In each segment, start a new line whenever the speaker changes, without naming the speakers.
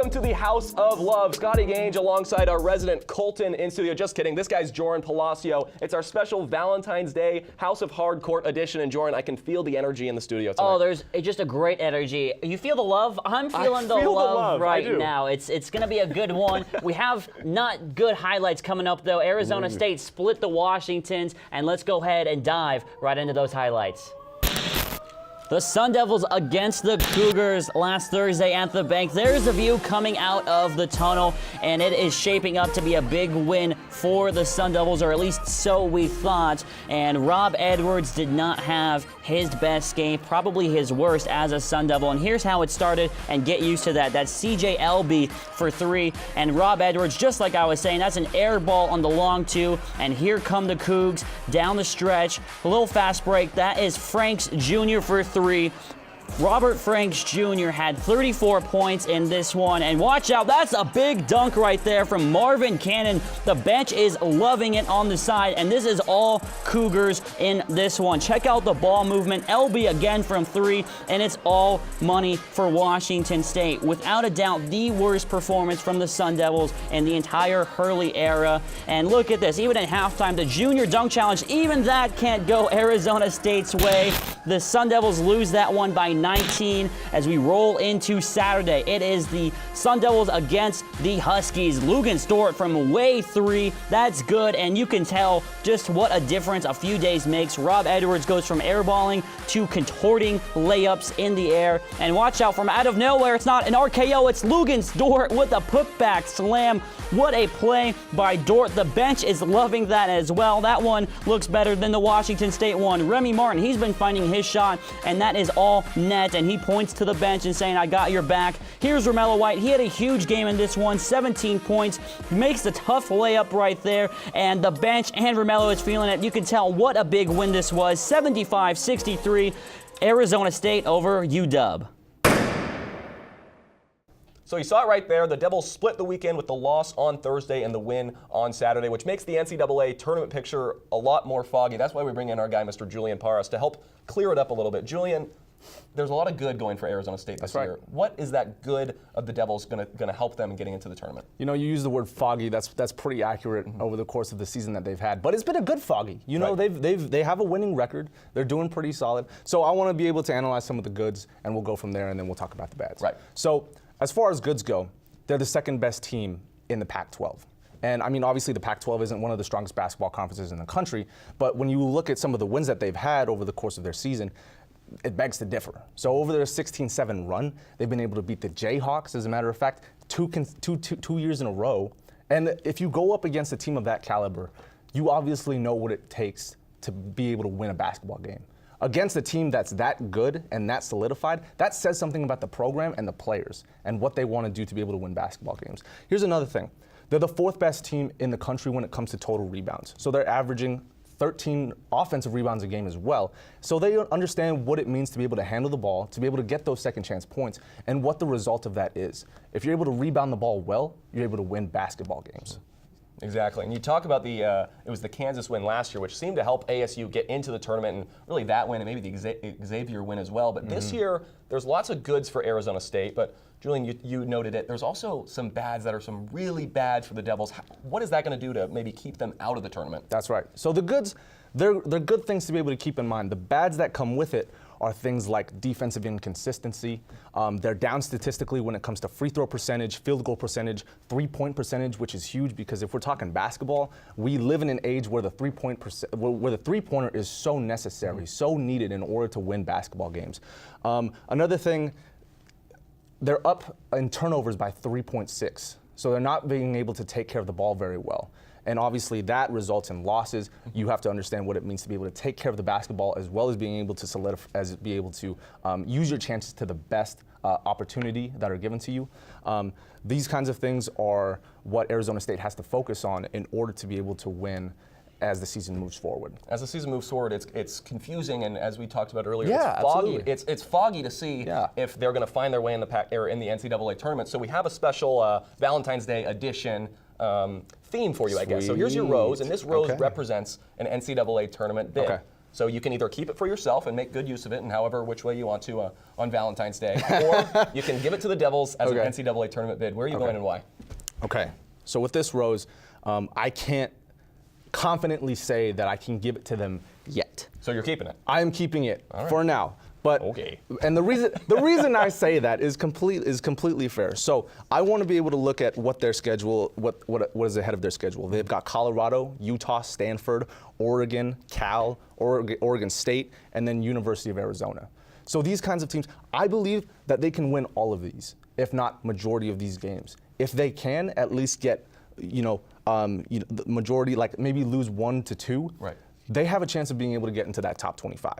Welcome to the House of Love. Scotty Gange alongside our resident Colton in studio. Just kidding. This guy's Joran Palacio. It's our special Valentine's Day House of Hardcourt edition. And Joran, I can feel the energy in the studio tonight.
Oh, there's just a great energy. You feel the love? I'm feeling the love right now. It's going to be a good one. We have not good highlights coming up, though. Arizona State split the Washingtons, and let's go ahead and dive right into those highlights. The Sun Devils against the Cougars last Thursday at the Bank. There's a view coming out of the tunnel, and it is shaping up to be a big win for the Sun Devils, or at least so we thought. And Rob Edwards did not have his best game, probably his worst as a Sun Devil. And here's how it started, and get used to that. That's CJ Elby for three, and Rob Edwards, just like I was saying, that's an air ball on the long two. And here come the Cougs down the stretch. A little fast break. That is Franks Jr. for three. Robert Franks Jr. had 34 points in this one, and watch out, that's a big dunk right there from Marvin Cannon. The bench is loving it on the side, and this is all Cougars in this one. Check out the ball movement. LB again from three, and it's all money for Washington State. Without a doubt, the worst performance from the Sun Devils in the entire Hurley era. And look at this, even at halftime, the junior dunk challenge, even that can't go Arizona State's way. The Sun Devils lose that one by 19 as we roll into Saturday. It is the Sun Devils against the Huskies. Lugan-Stort from way three. That's good, and you can tell just what a difference a few days makes. Rob Edwards goes from airballing to contorting layups in the air. And watch out, from out of nowhere, it's not an RKO, it's Lugan-Stort with a putback slam. What a play by Dort. The bench is loving that as well. That one looks better than the Washington State one. Remy Martin, he's been finding his shot, and that is all net, and he points to the bench and saying, I got your back. Here's Romello White. He had a huge game in this one, 17 points, makes the tough layup right there, and the bench and Romello is feeling it. You can tell what a big win this was, 75-63, Arizona State over UW.
So you saw it right there. The Devils split the weekend with the loss on Thursday and the win on Saturday, which makes the NCAA tournament picture a lot more foggy. That's why we bring in our guy, Mr. Julian Parras, to help clear it up a little bit. Julian, there's a lot of good going for Arizona State this year. What is that good of the Devils going to help them in getting into the tournament?
You know, you use the word foggy. That's pretty accurate over the course of the season that they've had. But it's been a good foggy. You know, they have a winning record. They're doing pretty solid. So I want to be able to analyze some of the goods, and we'll go from there, and then we'll talk about the bads.
Right.
So as far as goods go, they're the second best team in the Pac12. And I mean, obviously the Pac-12 isn't one of the strongest basketball conferences in the country, but when you look at some of the wins that they've had over the course of their season, it begs to differ. So over their 16-7 run, they've been able to beat the Jayhawks, as a matter of fact, two years in a row. And if you go up against a team of that caliber, you obviously know what it takes to be able to win a basketball game. Against a team that's that good and that solidified, that says something about the program and the players and what they want to do to be able to win basketball games. Here's another thing. They're the fourth best team in the country when it comes to total rebounds. So they're averaging 13 offensive rebounds a game as well. So they understand what it means to be able to handle the ball, to be able to get those second chance points, and what the result of that is. If you're able to rebound the ball well, you're able to win basketball games.
Exactly, and you talk about it was the Kansas win last year, which seemed to help ASU get into the tournament, and really that win, and maybe the Xavier win as well. But this year, there's lots of goods for Arizona State, but Julian, you noted it. There's also some bads that are some really bad for the Devils. What is that going to do to maybe keep them out of the tournament?
That's right. So the goods, they're good things to be able to keep in mind. The bads that come with it are things like defensive inconsistency. They're down statistically when it comes to free throw percentage, field goal percentage, three-point percentage, which is huge because if we're talking basketball, we live in an age where the three-pointer is so necessary, so needed in order to win basketball games. Another thing, they're up in turnovers by 3.6. So they're not being able to take care of the ball very well. And obviously that results in losses. You have to understand what it means to be able to take care of the basketball as well as being able to use your chances to the best opportunity that are given to you. These kinds of things are what Arizona State has to focus on in order to be able to win as the season moves forward.
As the season moves forward, it's confusing, and as we talked about earlier,
yeah,
it's foggy.
absolutely.
It's foggy to see if they're going to find their way in the NCAA tournament. So we have a special Valentine's Day edition theme for you, I guess. So here's your rose, and this rose represents an NCAA tournament bid. So you can either keep it for yourself and make good use of it in however which way you want to on Valentine's Day, or you can give it to the Devils as an NCAA tournament bid. Where are you going and why?
Okay. So with this rose, I can't confidently say that I can give it to them yet.
So you're keeping it?
I am keeping it for now. But and the reason I say that is completely fair. So I want to be able to look at what their schedule, what is ahead of their schedule. They've got Colorado, Utah, Stanford, Oregon, Cal, Oregon State, and then University of Arizona. So these kinds of teams, I believe that they can win all of these, if not majority of these games. If they can at least get, the majority, like maybe lose 1 to 2, they have a chance of being able to get into that top 25.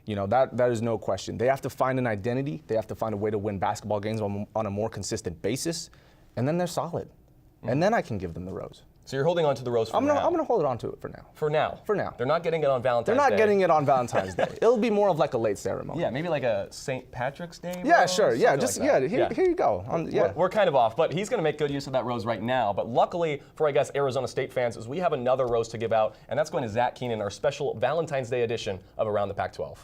That is no question. They have to find an identity. They have to find a way to win basketball games on a more consistent basis, and then they're solid. And then I can give them the rose.
So you're holding on to the rose for now?
I'm going to hold on to it for now.
For now?
For now.
They're not getting it on Valentine's Day?
They're not getting it on Valentine's Day. It'll be more of like a late ceremony.
Yeah, maybe like a St. Patrick's Day
Yeah,
rose,
sure. Yeah,
here
you go.
We're kind of off, but he's going to make good use of that rose right now. But luckily for, I guess, Arizona State fans, is we have another rose to give out, and that's going to Zach Keenan, our special Valentine's Day edition of Around the Pac-12.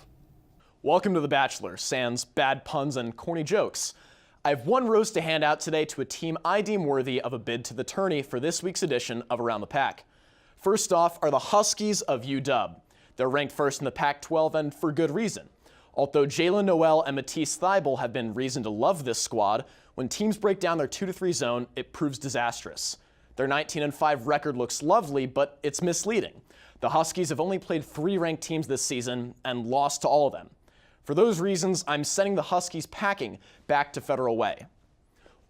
Welcome to The Bachelor, sans bad puns and corny jokes. I have one rose to hand out today to a team I deem worthy of a bid to the tourney for this week's edition of Around the Pac. First off are the Huskies of UW. They're ranked first in the Pac-12, and for good reason. Although Jalen Noel and Matisse Thybulle have been reason to love this squad, when teams break down their 2-3 zone, it proves disastrous. Their 19-5 record looks lovely, but it's misleading. The Huskies have only played 3 ranked teams this season and lost to all of them. For those reasons, I'm sending the Huskies packing back to Federal Way.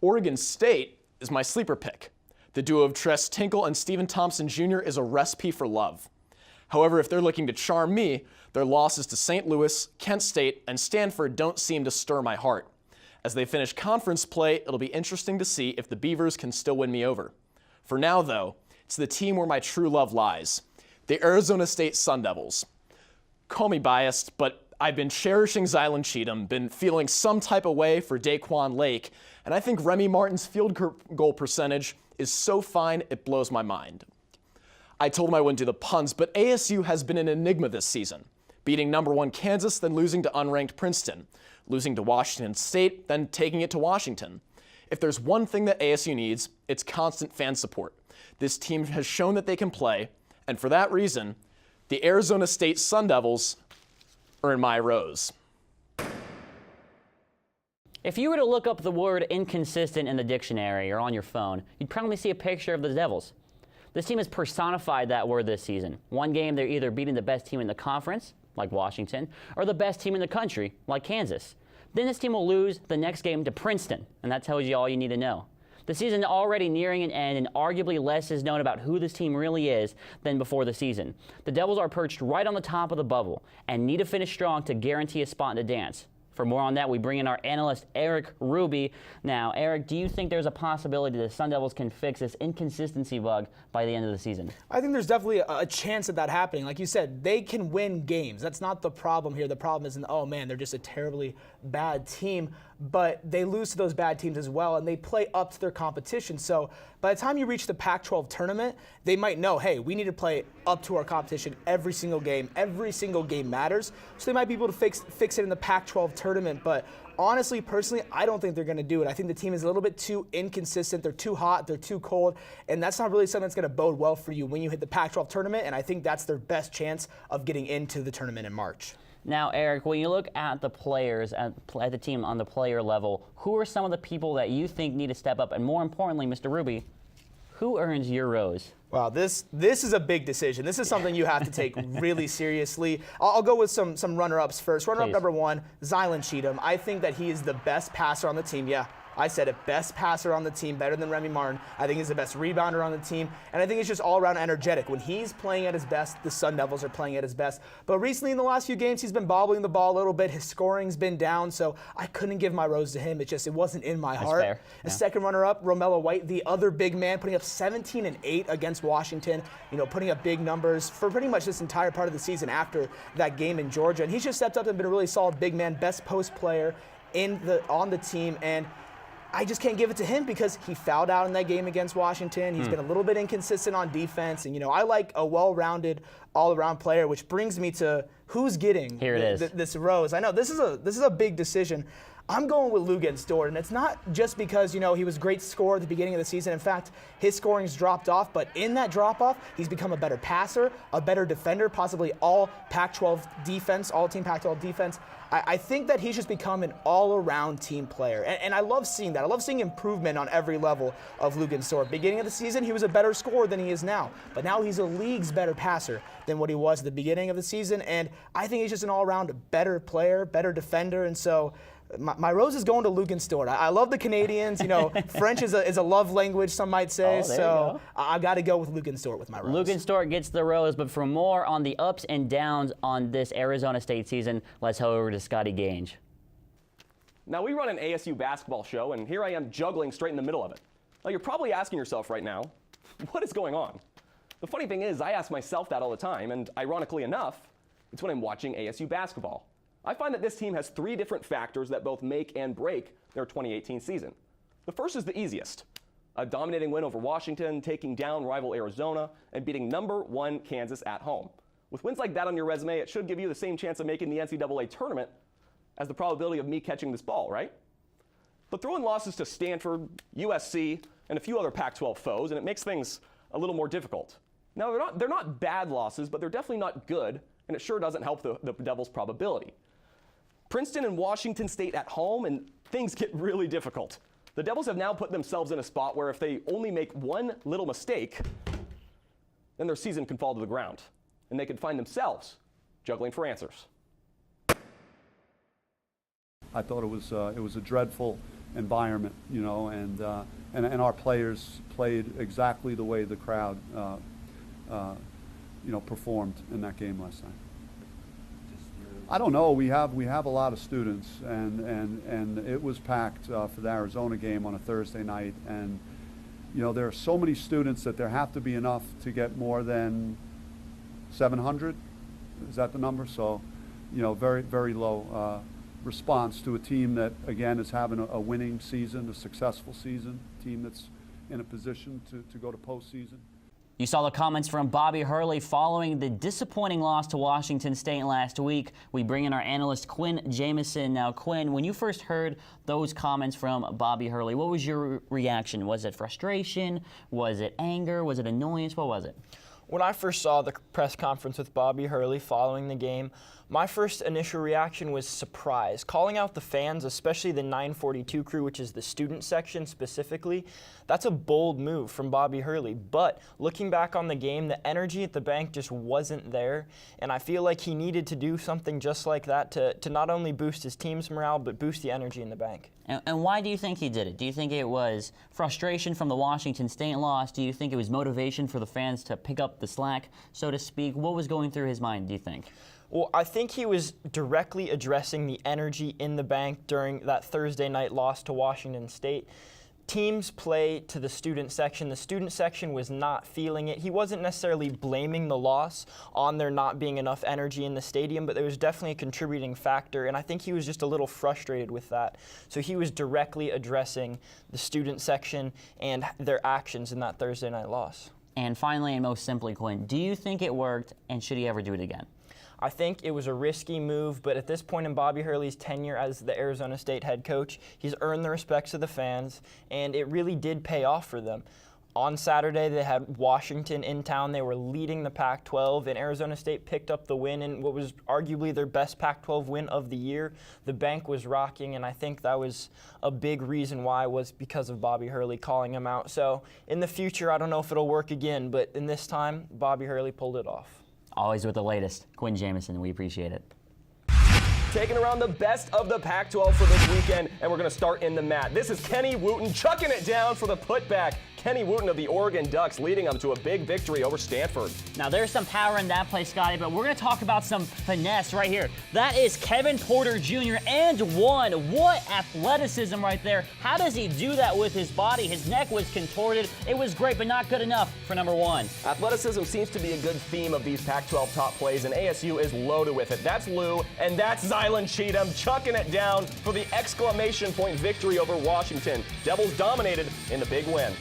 Oregon State is my sleeper pick. The duo of Tress Tinkle and Stephen Thompson Jr. is a recipe for love. However, if they're looking to charm me, their losses to St. Louis, Kent State, and Stanford don't seem to stir my heart. As they finish conference play, it'll be interesting to see if the Beavers can still win me over. For now, though, it's the team where my true love lies, the Arizona State Sun Devils. Call me biased, but I've been cherishing Zylan Cheatham, been feeling some type of way for Daquan Lake, and I think Remy Martin's field goal percentage is so fine it blows my mind. I told him I wouldn't do the puns, but ASU has been an enigma this season, beating #1 Kansas, then losing to unranked Princeton, losing to Washington State, then taking it to Washington. If there's one thing that ASU needs, it's constant fan support. This team has shown that they can play, and for that reason, the Arizona State Sun Devils in my rose.
If you were to look up the word inconsistent in the dictionary or on your phone, you'd probably see a picture of the Devils. This team has personified that word this season. One game, they're either beating the best team in the conference, like Washington, or the best team in the country, like Kansas. Then this team will lose the next game to Princeton, and that tells you all you need to know. The season already nearing an end, and arguably less is known about who this team really is than before the season. The Devils are perched right on the top of the bubble and need to finish strong to guarantee a spot in the dance. For more on that, we bring in our analyst, Eric Ruby. Now, Eric, do you think there's a possibility the Sun Devils can fix this inconsistency bug by the end of the season?
I think there's definitely a chance of that happening. Like you said, they can win games. That's not the problem here. The problem isn't, oh man, they're just a terribly bad team. But they lose to those bad teams as well, and they play up to their competition. So by the time you reach the Pac-12 tournament, they might know, hey, we need to play up to our competition every single game. Every single game matters. So they might be able to fix it in the Pac-12 tournament. But honestly, personally, I don't think they're going to do it. I think the team is a little bit too inconsistent. They're too hot. They're too cold. And that's not really something that's going to bode well for you when you hit the Pac-12 tournament. And I think that's their best chance of getting into the tournament in March.
Now, Eric, when you look at the players, at the team on the player level, who are some of the people that you think need to step up? And more importantly, Mr. Ruby, who earns your rose?
Wow, this is a big decision. This is something you have to take really seriously. I'll go with some runner-ups first. Runner-up number 1, Zylan Cheatham. I think that he is the best passer on the team. Yeah, I said it, best passer on the team, better than Remy Martin. I think he's the best rebounder on the team, and I think he's just all-around energetic. When he's playing at his best, the Sun Devils are playing at his best. But recently in the last few games, he's been bobbling the ball a little bit. His scoring's been down, so I couldn't give my rose to him. It wasn't in my heart.
Fair.
The second runner-up, Romello White, the other big man, putting up 17 and 8 against Washington, putting up big numbers for pretty much this entire part of the season after that game in Georgia. And he's just stepped up and been a really solid big man, best post player on the team. And I just can't give it to him because he fouled out in that game against Washington. He's been a little bit inconsistent on defense. And, I like a well-rounded, all-around player, which brings me to who's getting this rose. I know this is a big decision. I'm going with Luguentz Dort, and it's not just because, he was a great scorer at the beginning of the season. In fact, his scoring's dropped off, but in that drop-off, he's become a better passer, a better defender, possibly all Pac-12 defense, all-team Pac-12 defense. I think that he's just become an all-around team player, and I love seeing that. I love seeing improvement on every level of Luguentz Dort. Beginning of the season, he was a better scorer than he is now, but now he's a league's better passer than what he was at the beginning of the season, and I think he's just an all-around better player, better defender, and so my rose is going to Luguentz Dort. I love the Canadians. French is a love language, some might say. So I got to go with Luguentz Dort with my rose.
Luguentz Dort gets the rose, but for more on the ups and downs on this Arizona State season, let's head over to Scotty Gange.
Now, we run an ASU basketball show, and here I am juggling straight in the middle of it. Now, you're probably asking yourself right now, what is going on? The funny thing is, I ask myself that all the time, and ironically enough, it's when I'm watching ASU basketball. I find that this team has 3 different factors that both make and break their 2018 season. The first is the easiest. A dominating win over Washington, taking down rival Arizona, and beating #1 Kansas at home. With wins like that on your resume, it should give you the same chance of making the NCAA tournament as the probability of me catching this ball, right? But throw in losses to Stanford, USC, and a few other Pac-12 foes, and it makes things a little more difficult. Now, they're not bad losses, but they're definitely not good, and it sure doesn't help the Devils' probability. Princeton and Washington State at home, and things get really difficult. The Devils have now put themselves in a spot where if they only make one little mistake, then their season can fall to the ground, and they could find themselves juggling for answers.
I thought it was a dreadful environment, and our players played exactly the way the crowd, performed in that game last night. I don't know. We have a lot of students, and it was packed for the Arizona game on a Thursday night, and there are so many students that there have to be enough to get more than 700. Is that the number? So, very, very low response to a team that again is having a winning season, a successful season, team that's in a position to go to postseason.
You saw the comments from Bobby Hurley following the disappointing loss to Washington State last week. We bring in our analyst, Quinn Jamison. Now, Quinn, when you first heard those comments from Bobby Hurley, what was your reaction? Was it frustration? Was it anger? Was it annoyance? What was it?
When I first saw the press conference with Bobby Hurley following the game, my first initial reaction was surprise. Calling out the fans, especially the 942 crew, which is the student section specifically, that's a bold move from Bobby Hurley. But looking back on the game, the energy at the bank just wasn't there. And I feel like he needed to do something just like that to not only boost his team's morale, but boost the energy in the bank.
And why do you think he did it? Do you think it was frustration from the Washington State loss? Do you think it was motivation for the fans to pick up the slack, so to speak? What was going through his mind, do you think?
Well, I think he was directly addressing the energy in the bank during that Thursday night loss to Washington State. Teams play to the student section. The student section was not feeling it. He wasn't necessarily blaming the loss on there not being enough energy in the stadium, but there was definitely a contributing factor, and I think he was just a little frustrated with that. So he was directly addressing the student section and their actions in that Thursday night loss.
And finally, and most simply, Quinn, do you think it worked, and should he ever do it again?
I think it was a risky move, but at this point in Bobby Hurley's tenure as the Arizona State head coach, he's earned the respects of the fans, and it really did pay off for them. On Saturday, they had Washington in town. They were leading the Pac-12, and Arizona State picked up the win in what was arguably their best Pac-12 win of the year. The bank was rocking, and I think that was a big reason why was because of Bobby Hurley calling him out. So in the future, I don't know if it'll work again, but in this time, Bobby Hurley pulled it off.
Always with the latest. Quinn Jamison, we appreciate it.
Taking around the best of the Pac-12 for this weekend, and we're going to start in the mat. This is Kenny Wooten chucking it down for the putback. Kenny Wooten of the Oregon Ducks leading them to a big victory over Stanford.
Now, there's some power in that play, Scotty, but we're going to talk about some finesse right here. That is Kevin Porter Jr. and one. What athleticism right there. How does he do that with his body? His neck was contorted. It was great, but not good enough for number one.
Athleticism seems to be a good theme of these Pac-12 top plays, and ASU is loaded with it. That's Lou, and that's Zylan Cheatham chucking it down for the exclamation point victory over Washington. Devils dominated in the big win.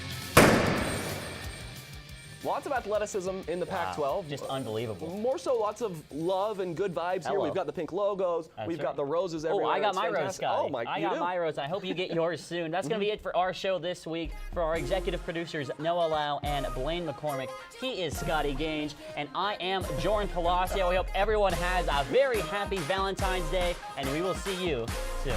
Lots of athleticism in the Pac-12.
Just unbelievable.
More so, lots of love and good vibes here. We've got the pink logos. We've got the roses everywhere.
Oh, I got
It's
my rose,
fantastic.
Scotty.
Oh, my,
I got my rose. I hope you get yours soon. That's going to be it for our show this week. For our executive producers, Noah Lau and Blaine McCormick, he is Scotty Gange, and I am Jordan Palacio. We hope everyone has a very happy Valentine's Day, and we will see you soon.